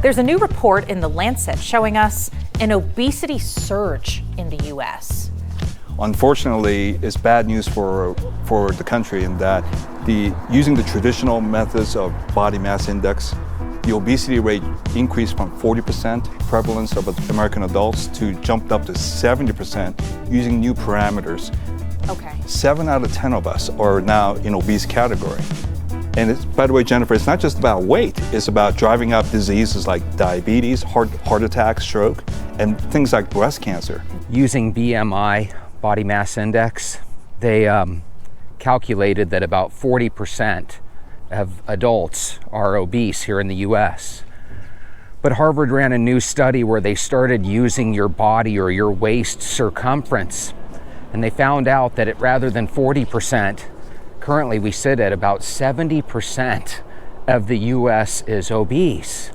There's a new report in The Lancet showing us an obesity surge in the U.S. Unfortunately, it's bad news for the country in that using the traditional methods of body mass index, the obesity rate increased from 40% prevalence of American adults to jumped up to 70% using new parameters. Okay. 7 out of 10 of us are now in obese category. And by the way, Jennifer, it's not just about weight, it's about driving up diseases like diabetes, heart attack, stroke, and things like breast cancer. Using BMI, body mass index, they calculated that about 40% of adults are obese here in the US. But Harvard ran a new study where they started using your body or your waist circumference, and they found out that rather than 40%, currently we sit at about 70% of the US is obese.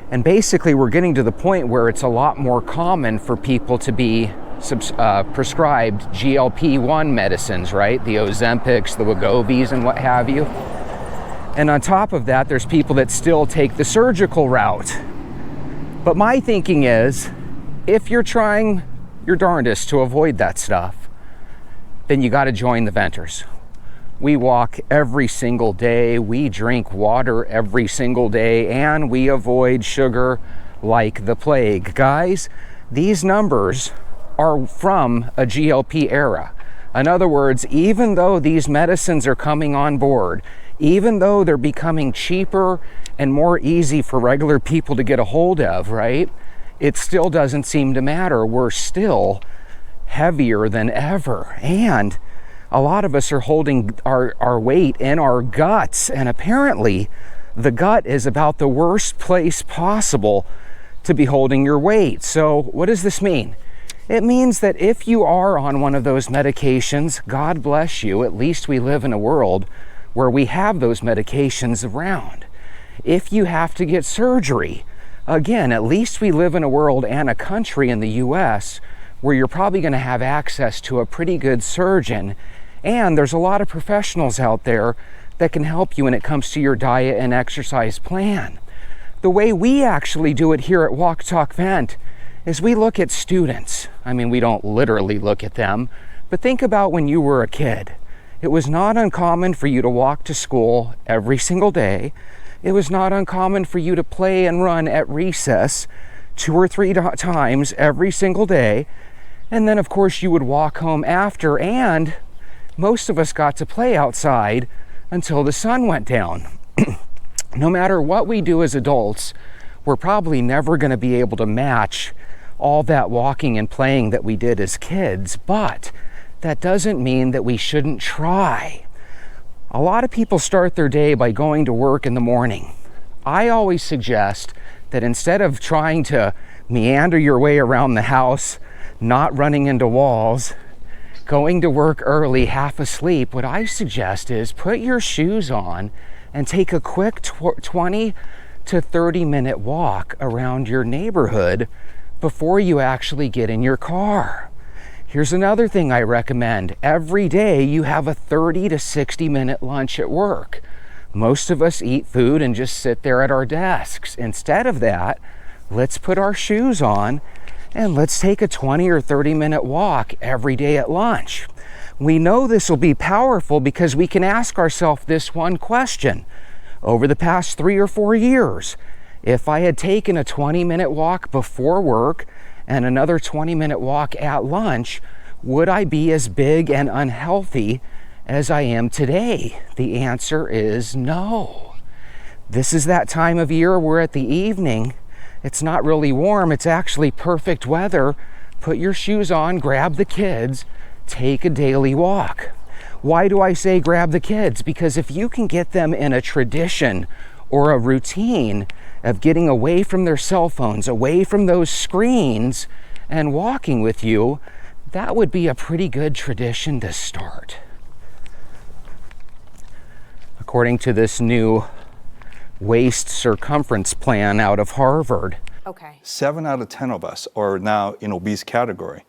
And basically we're getting to the point where it's a lot more common for people to be prescribed GLP-1 medicines, right? The Ozempics, the Wegovys, and what have you. And on top of that, there's people that still take the surgical route. But my thinking is, if you're trying your darndest to avoid that stuff, then you got to join the Venters. We walk every single day, we drink water every single day, and we avoid sugar like the plague. Guys, these numbers are from a GLP era. In other words, even though these medicines are coming on board, even though they're becoming cheaper and more easy for regular people to get a hold of, right? It still doesn't seem to matter. We're still heavier than ever. And a lot of us are holding our weight in our guts. And apparently the gut is about the worst place possible to be holding your weight. So what does this mean? It means that if you are on one of those medications, God bless you, at least we live in a world where we have those medications around. If you have to get surgery, again, at least we live in a world and a country in the US where you're probably going to have access to a pretty good surgeon. And there's a lot of professionals out there that can help you when it comes to your diet and exercise plan. The way we actually do it here at Walk Talk Vent is we look at students. I mean, we don't literally look at them, but think about when you were a kid. It was not uncommon for you to walk to school every single day. It was not uncommon for you to play and run at recess 2 or 3 times every single day. And then, of course, you would walk home after, and most of us got to play outside until the sun went down. No matter what we do as adults, we're probably never going to be able to match all that walking and playing that we did as kids, but that doesn't mean that we shouldn't try. A lot of people start their day by going to work in the morning. I always suggest that instead of trying to meander your way around the house, not running into walls, going to work early, half asleep, what I suggest is put your shoes on and take a quick 20 to 30 minute walk around your neighborhood before you actually get in your car. Here's another thing I recommend. Every day you have a 30 to 60 minute lunch at work. Most of us eat food and just sit there at our desks. Instead of that, let's put our shoes on and let's take a 20 or 30 minute walk every day at lunch. We know this will be powerful because we can ask ourselves this one question. Over the past 3 or 4 years, if I had taken a 20-minute walk before work and another 20-minute walk at lunch, would I be as big and unhealthy as I am today? The answer is no. This is that time of year where at the evening, it's not really warm, it's actually perfect weather. Put your shoes on, grab the kids, take a daily walk. Why do I say grab the kids? Because if you can get them in a tradition or a routine of getting away from their cell phones, away from those screens, and walking with you, that would be a pretty good tradition to start. According to this new waist circumference plan out of Harvard, Okay. 7 out of 10 of us are now in obese category.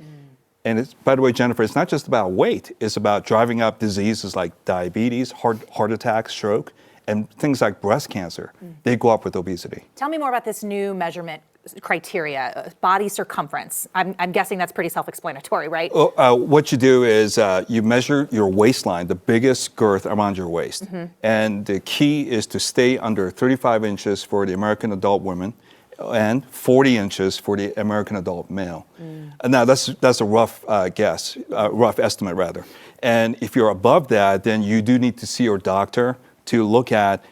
And it's, by the way, Jennifer, it's not just about weight, it's about driving up diseases like diabetes, heart attack, stroke, and things like breast cancer, they go up with obesity. Tell me more about this new measurement criteria, body circumference. I'm guessing that's pretty self-explanatory, right? What you do is you measure your waistline, the biggest girth around your waist. And the key is to stay under 35 inches for the American adult women and 40 inches for the American adult male. And now that's a rough guess, rough estimate rather. And if you're above that, then you do need to see your doctor to look at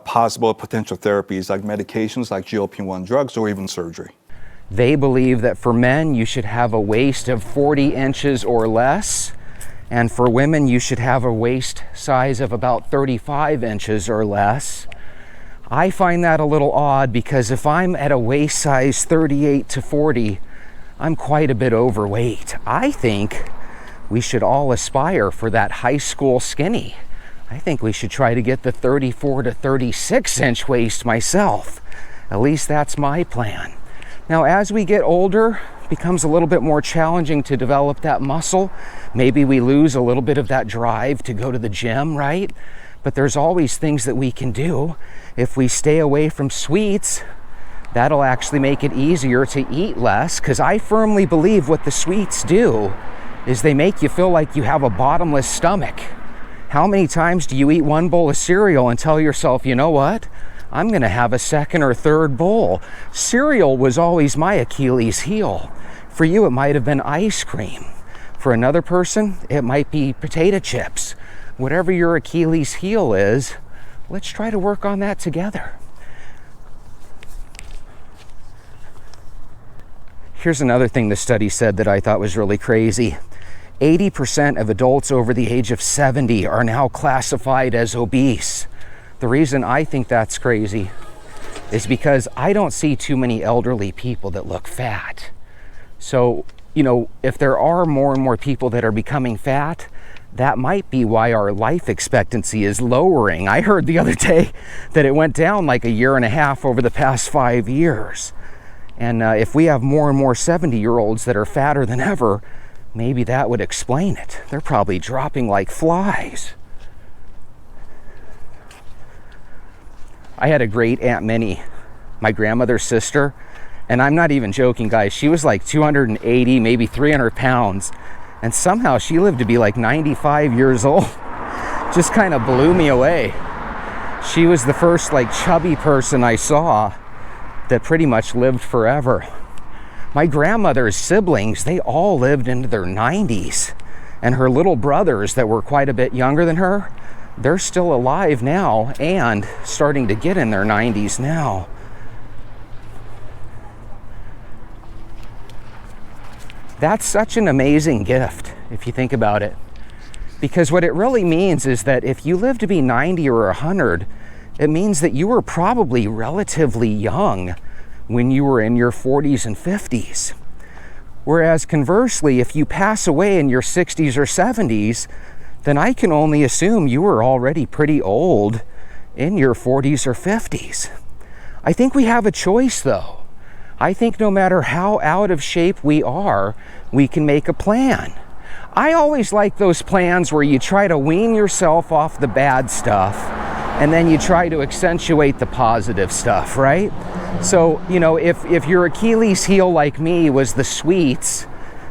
possible potential therapies like medications like GLP-1 drugs or even surgery. They believe that for men, you should have a waist of 40 inches or less. And for women, you should have a waist size of about 35 inches or less. I find that a little odd because if I'm at a waist size 38 to 40, I'm quite a bit overweight. I think we should all aspire for that high school skinny. I think we should try to get the 34 to 36 inch waist myself. At least that's my plan. Now, as we get older, it becomes a little bit more challenging to develop that muscle. Maybe we lose a little bit of that drive to go to the gym, right? But there's always things that we can do. If we stay away from sweets, that'll actually make it easier to eat less, because I firmly believe what the sweets do is they make you feel like you have a bottomless stomach. How many times do you eat one bowl of cereal and tell yourself, you know what? I'm gonna have a second or third bowl. Cereal was always my Achilles heel. For you, it might have been ice cream. For another person, it might be potato chips. Whatever your Achilles heel is, let's try to work on that together. Here's another thing the study said that I thought was really crazy. 80% of adults over the age of 70 are now classified as obese. The reason I think that's crazy is because I don't see too many elderly people that look fat. So, if there are more and more people that are becoming fat, that might be why our life expectancy is lowering. I heard the other day that it went down like 1.5 years over the past 5 years. And if we have more and more 70-year-olds that are fatter than ever, maybe that would explain it. They're probably dropping like flies. I had a great Aunt Minnie, my grandmother's sister, and I'm not even joking, guys. She was like 280, maybe 300 pounds, and somehow she lived to be like 95 years old. Just kind of blew me away. She was the first like chubby person I saw that pretty much lived forever. My grandmother's siblings, they all lived into their 90s. And her little brothers that were quite a bit younger than her, they're still alive now and starting to get in their 90s now. That's such an amazing gift, if you think about it. Because what it really means is that if you live to be 90 or 100, it means that you were probably relatively young when you were in your 40s and 50s. Whereas conversely, if you pass away in your 60s or 70s, then I can only assume you were already pretty old in your 40s or 50s. I think we have a choice though. I think no matter how out of shape we are, we can make a plan. I always like those plans where you try to wean yourself off the bad stuff and then you try to accentuate the positive stuff, right? So, if your Achilles heel like me was the sweets,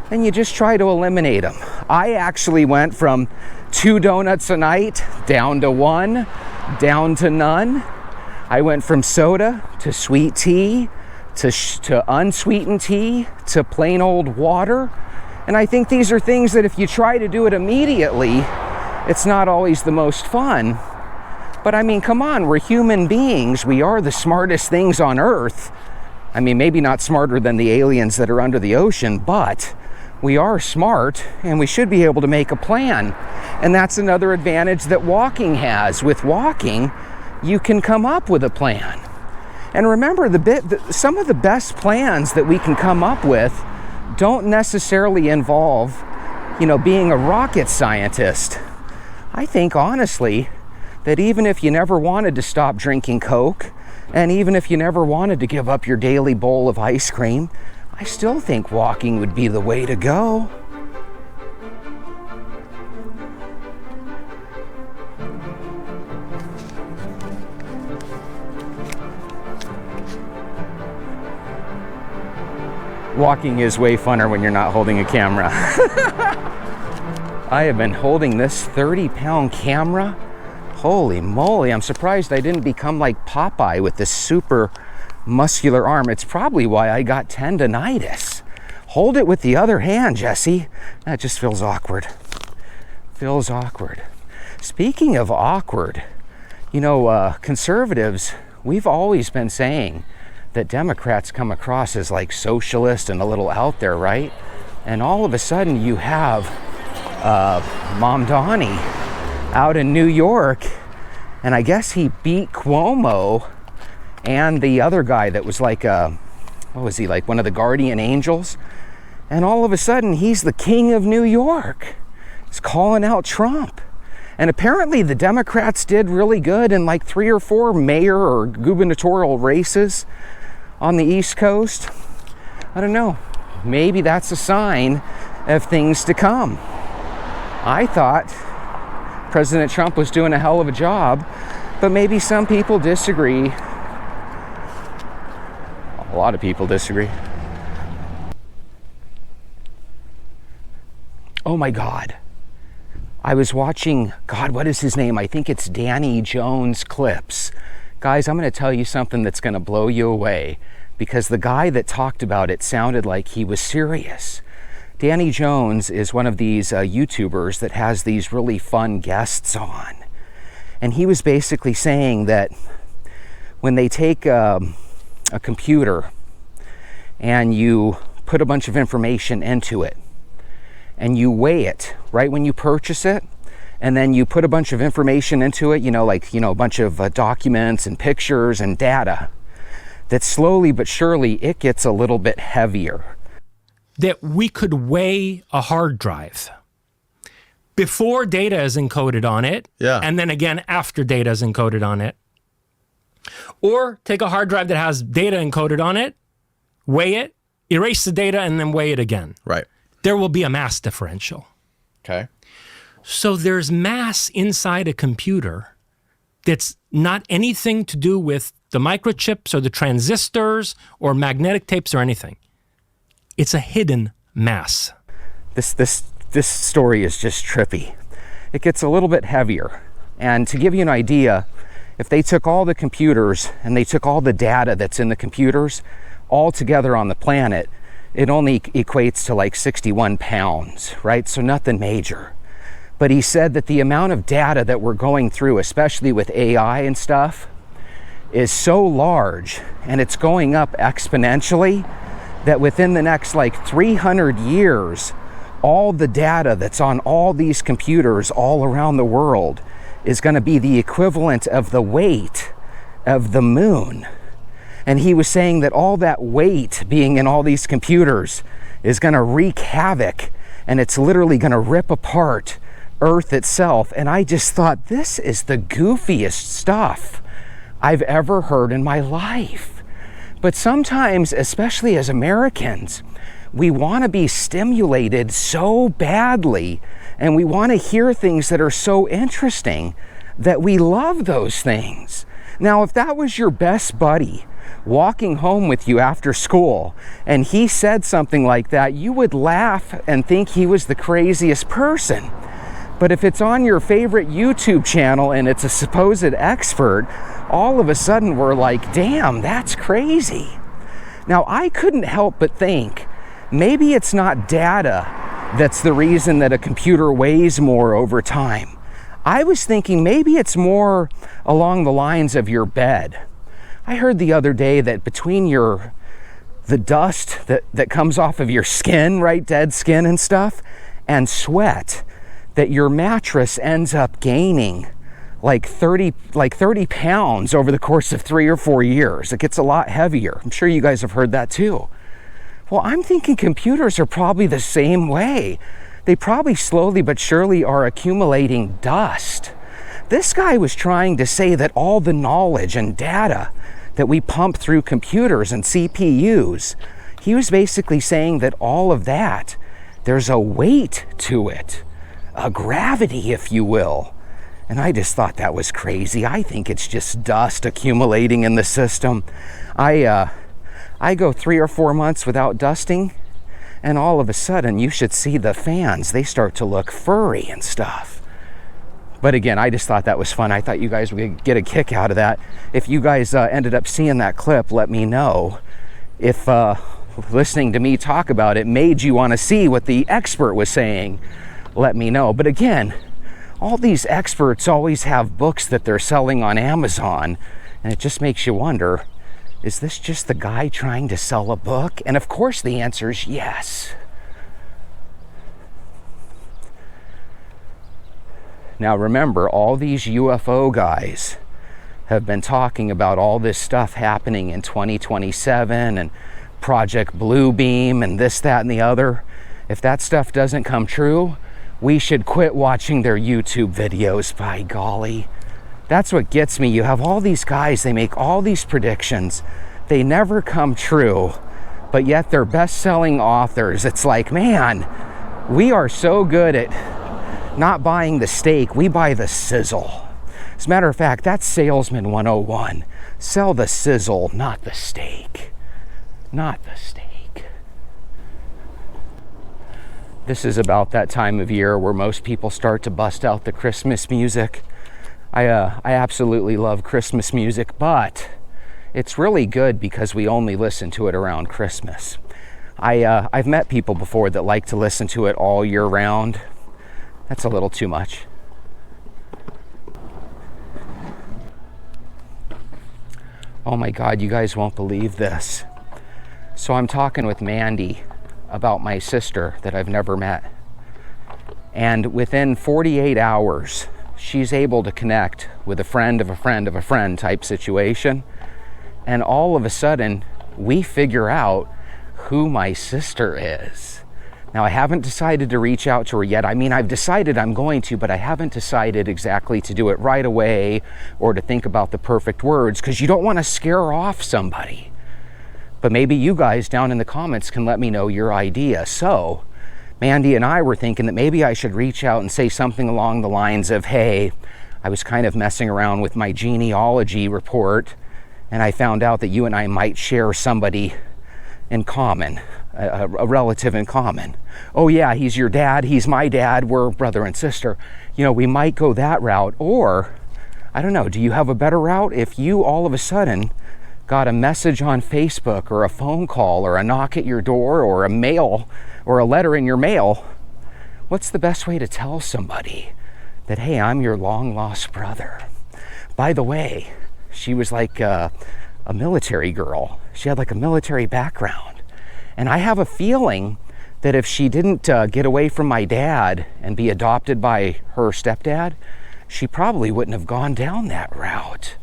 then you just try to eliminate them. I actually went from 2 donuts a night down to 1, down to none. I went from soda to sweet tea to unsweetened tea to plain old water. And I think these are things that if you try to do it immediately, it's not always the most fun. But I mean, come on, we're human beings. We are the smartest things on Earth. I mean, maybe not smarter than the aliens that are under the ocean, but we are smart and we should be able to make a plan. And that's another advantage that walking has. With walking, you can come up with a plan. And remember, some of the best plans that we can come up with don't necessarily involve, being a rocket scientist. I think, honestly, that even if you never wanted to stop drinking Coke, and even if you never wanted to give up your daily bowl of ice cream, I still think walking would be the way to go. Walking is way funner when you're not holding a camera. I have been holding this 30-pound camera. Holy moly, I'm surprised I didn't become like Popeye with this super muscular arm. It's probably why I got tendonitis. Hold it with the other hand, Jesse. That just feels awkward. Feels awkward. Speaking of awkward, you know, conservatives, we've always been saying that Democrats come across as like socialist and a little out there, right? And all of a sudden you have Mom Donnie out in New York, and I guess he beat Cuomo and the other guy that was like, what was he, like one of the guardian angels? And all of a sudden he's the king of New York. He's calling out Trump. And apparently the Democrats did really good in like 3 or 4 mayor or gubernatorial races on the East Coast. I don't know. Maybe that's a sign of things to come. I thought President Trump was doing a hell of a job, but maybe some people disagree. A lot of people disagree. Oh my God. I was watching, God, what is his name? I think it's Danny Jones clips. Guys, I'm going to tell you something that's going to blow you away, because the guy that talked about it sounded like he was serious. Danny Jones is one of these YouTubers that has these really fun guests on. And he was basically saying that when they take a computer and you put a bunch of information into it and you weigh it right when you purchase it, and then you put a bunch of information into it, a bunch of documents and pictures and data, that slowly but surely it gets a little bit heavier. That we could weigh a hard drive before data is encoded on it, and then again after data is encoded on it. Or take a hard drive that has data encoded on it, weigh it, erase the data, and then weigh it again. Right. There will be a mass differential. Okay. So there's mass inside a computer that's not anything to do with the microchips or the transistors or magnetic tapes or anything. It's a hidden mass. This story is just trippy. It gets a little bit heavier. And to give you an idea, if they took all the computers and they took all the data that's in the computers all together on the planet, it only equates to like 61 pounds, right? So nothing major. But he said that the amount of data that we're going through, especially with AI and stuff, is so large, and it's going up exponentially, that within the next like 300 years, all the data that's on all these computers all around the world is going to be the equivalent of the weight of the moon. And he was saying that all that weight being in all these computers is going to wreak havoc, and it's literally going to rip apart Earth itself. And I just thought, this is the goofiest stuff I've ever heard in my life. But sometimes, especially as Americans, we want to be stimulated so badly, and we want to hear things that are so interesting that we love those things. Now, if that was your best buddy walking home with you after school and he said something like that, you would laugh and think he was the craziest person. But if it's on your favorite YouTube channel and it's a supposed expert, all of a sudden we're like, damn, that's crazy. Now, I couldn't help but think, maybe it's not data that's the reason that a computer weighs more over time. I was thinking maybe it's more along the lines of your bed. I heard the other day that between the dust that comes off of your skin, right, dead skin and stuff, and sweat, that your mattress ends up gaining like 30 pounds over the course of 3 or 4 years. It gets a lot heavier. I'm sure you guys have heard that too. Well, I'm thinking computers are probably the same way. They probably slowly but surely are accumulating dust. This guy was trying to say that all the knowledge and data that we pump through computers and CPUs, he was basically saying that all of that, there's a weight to it, a gravity, if you will. And I just thought that was crazy. I think it's just dust accumulating in the system. I I go 3 or 4 months without dusting, and all of a sudden you should see the fans. They start to look furry and stuff. But again, I just thought that was fun. I thought you guys would get a kick out of that. If you guys ended up seeing that clip, let me know. If listening to me talk about it made you want to see what the expert was saying, let me know. But again, all these experts always have books that they're selling on Amazon, and it just makes you wonder, is this just the guy trying to sell a book? And of course the answer is yes. Now remember, all these UFO guys have been talking about all this stuff happening in 2027 and Project Bluebeam and this, that, and the other. If that stuff doesn't come true, we should quit watching their YouTube videos, by golly. That's what gets me. You have all these guys, they make all these predictions. They never come true, but yet they're best-selling authors. It's like, man, we are so good at not buying the steak, we buy the sizzle. As a matter of fact, that's Salesman 101. Sell the sizzle, not the steak. Not the steak. This is about that time of year where most people start to bust out the Christmas music. I absolutely love Christmas music, but it's really good because we only listen to it around Christmas. I've met people before that like to listen to it all year round. That's a little too much. Oh my God, you guys won't believe this. So I'm talking with Mandy about my sister that I've never met. And within 48 hours, she's able to connect with a friend of a friend of a friend type situation. And all of a sudden, we figure out who my sister is. Now, I haven't decided to reach out to her yet. I mean, I've decided I'm going to, but I haven't decided exactly to do it right away or to think about the perfect words, because you don't want to scare off somebody. But maybe you guys down in the comments can let me know your idea. So, Mandy and I were thinking that maybe I should reach out and say something along the lines of, hey, I was kind of messing around with my genealogy report, and I found out that you and I might share somebody in common, a relative in common. Oh yeah, he's your dad, he's my dad, we're brother and sister. You know, we might go that route. Or, I don't know, do you have a better route? If you all of a sudden got a message on Facebook or a phone call or a knock at your door or a mail or a letter in your mail, what's the best way to tell somebody that, hey, I'm your long lost brother? By the way, she was like a military girl. She had like a military background. And I have a feeling that if she didn't get away from my dad and be adopted by her stepdad, she probably wouldn't have gone down that route.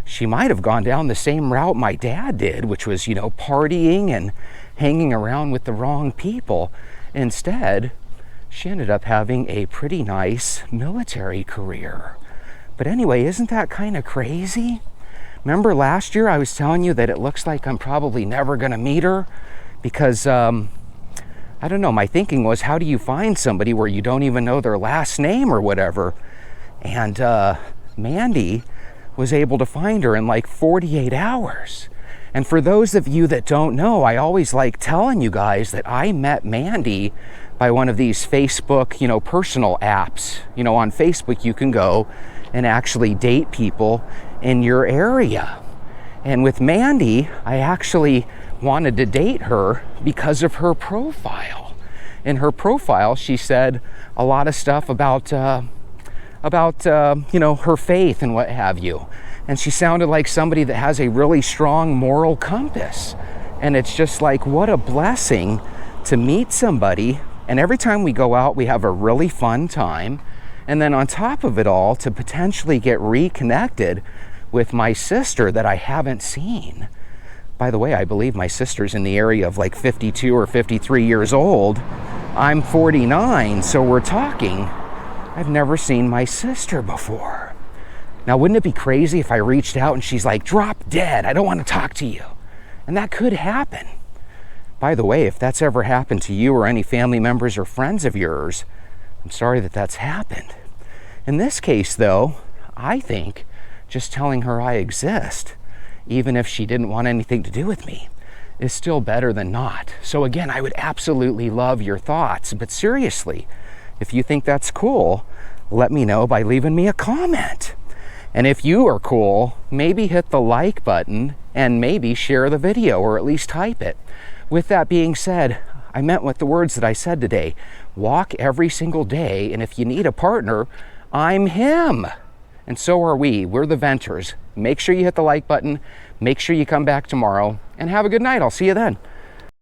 She might have gone down the same route my dad did, which was, you know, partying and hanging around with the wrong people. Instead, she ended up having a pretty nice military career. But anyway, isn't that kind of crazy? Remember last year I was telling you that it looks like I'm probably never going to meet her because, I don't know, my thinking was, how do you find somebody where you don't even know their last name or whatever? And Mandy was able to find her in like 48 hours. And for those of you that don't know, I always like telling you guys that I met Mandy by one of these Facebook, you know, personal apps. You know, on Facebook you can go and actually date people in your area. And with Mandy, I actually wanted to date her because of her profile. In her profile, she said a lot of stuff about you know, her faith and what have you. And she sounded like somebody that has a really strong moral compass. And it's just like, what a blessing to meet somebody. And every time we go out, we have a really fun time. And then on top of it all, to potentially get reconnected with my sister that I haven't seen. By the way, I believe my sister's in the area of like 52 or 53 years old. I'm 49, so we're talking, I've never seen my sister before. Now, wouldn't it be crazy if I reached out and she's like, drop dead, I don't want to talk to you? And that could happen. By the way, if that's ever happened to you or any family members or friends of yours, I'm sorry that that's happened. In this case, though, I think just telling her I exist, even if she didn't want anything to do with me, is still better than not. So again, I would absolutely love your thoughts, but seriously, if you think that's cool, let me know by leaving me a comment. And if you are cool, maybe hit the like button and maybe share the video or at least type it. With that being said, I meant with the words that I said today. Walk every single day, and if you need a partner, I'm him. And so are we. We're the Venters. Make sure you hit the like button. Make sure you come back tomorrow, and have a good night. I'll see you then.